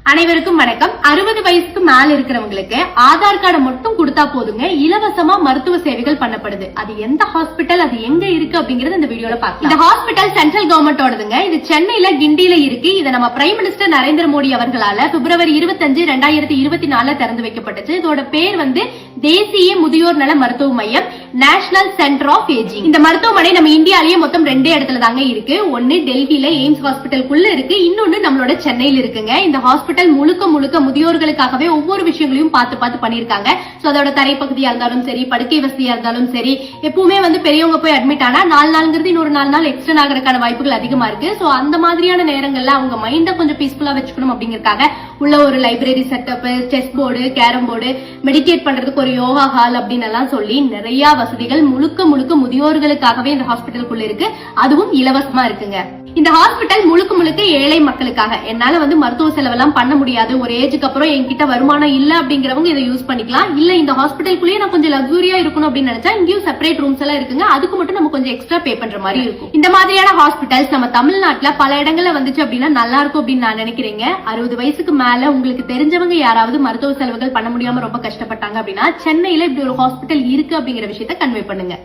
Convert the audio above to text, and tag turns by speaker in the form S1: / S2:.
S1: அனைவருக்கும் வணக்கம். 60 வயசுக்கு மேல இருக்கிறவங்களுக்கு ஆதார் கார்டு மட்டும் கொடுத்தா போதுங்க, இலவசமா மருத்துவ சேவைகள் பண்ணப்படுது. அது எந்த ஹாஸ்பிட்டல், அது எங்க இருக்கு அப்படிங்கறது இந்த வீடியோல பார்க்கலாம். இந்த ஹாஸ்பிட்டல் சென்ட்ரல் கவர்மெண்டோடதுங்க. இது சென்னையில கிண்டியில இருக்கு. இதை நம்ம பிரைம் மினிஸ்டர் நரேந்திர மோடி அவர்களால பிப்ரவரி 25, 2024 திறந்து வைக்கப்பட்டுச்சு. இதோட பேர் தேசிய முதியோர் நல மருத்துவ மையம், நேஷனல் சென்டர் ஆஃப் ஏஜிங். இந்த மருத்துவமனை நம்ம இந்தியாலேயே மொத்தம் 2 இடத்துல தாங்க இருக்கு. ஒன்னு டெல்லியில எய்ம்ஸ் ஹாஸ்பிட்டலுக்குள்ள இருக்கு, இன்னொன்னு நம்மளோட சென்னையில இருக்குங்க. இந்த ஹாஸ்பிட்டல் முழுக்க முழுக்க முதியோர்களுக்காகவே ஒவ்வொரு விஷயங்களையும் பார்த்து பண்ணிருக்காங்க. அதோட தரைப்பகுதியா இருந்தாலும் சரி, படுக்கை வசதியா இருந்தாலும் சரி, எப்பவுமே பெரியவங்க போய் அட்மிட் ஆனா 4 நாள்ங்கிறது இன்னொரு 4 நாள் எக்ஸ்ட்ரா ஆகிறதுக்கான வாய்ப்புகள் அதிகமா இருக்கு. சோ அந்த மாதிரியான நேரங்கள்ல அவங்க மைண்ட கொஞ்சம் பீஸ்ஃபுல்லா வச்சுக்கணும் அப்படிங்கறதுக்காக உள்ள ஒரு library setup, chess board, carrom board, meditate பண்றதுக்கு ஒரு யோகா ஹால் அப்படின்னு எல்லாம் சொல்லி நிறைய வசதிகள் முழுக்க முழுக்க முதியோர்களுக்காகவே இந்த ஹாஸ்பிட்டலுக்குள்ள இருக்கு. அதுவும் இலவசமா இருக்குங்க. இந்த ஹாஸ்பிட்டல் முழுக்க முழுக்க ஏழை மக்களுக்காக. என்னால மருத்துவ செலவெல்லாம் பண்ண முடியாது, ஒரு ஏஜுக்கு அப்புறம் என்கிட்ட வருமானம் இல்ல அப்படிங்கிறவங்க இதை யூஸ் பண்ணிக்கலாம். இல்ல இந்த ஹாஸ்பிட்டலுக்குள்ளேயே நான் கொஞ்சம் லக்ஸூரியா இருக்கணும் அப்படின்னு நினைச்சா இங்கேயும் செப்பரேட் ரூம்ஸ் எல்லாம் இருக்குங்க. அதுக்கு மட்டும் நம்ம கொஞ்சம் எக்ஸ்ட்ரா பே பண்ற மாதிரி இருக்கும். இந்த மாதிரியான ஹாஸ்பிட்டல்ஸ் நம்ம தமிழ்நாட்டுல பல இடங்கள்ல வந்துச்சு அப்படின்னா நல்லா இருக்கும் அப்படின்னு நான் நினைக்கிறேங்க. 60 வயசுக்கு மேல உங்களுக்கு தெரிஞ்சவங்க யாராவது மருத்துவ செலவுகள் பண்ண முடியாம ரொம்ப கஷ்டப்பட்டாங்க அப்படின்னா சென்னையில இப்படி ஒரு ஹாஸ்பிட்டல் இருக்கு அப்படிங்கிற விஷயத்த கன்வே பண்ணுங்க.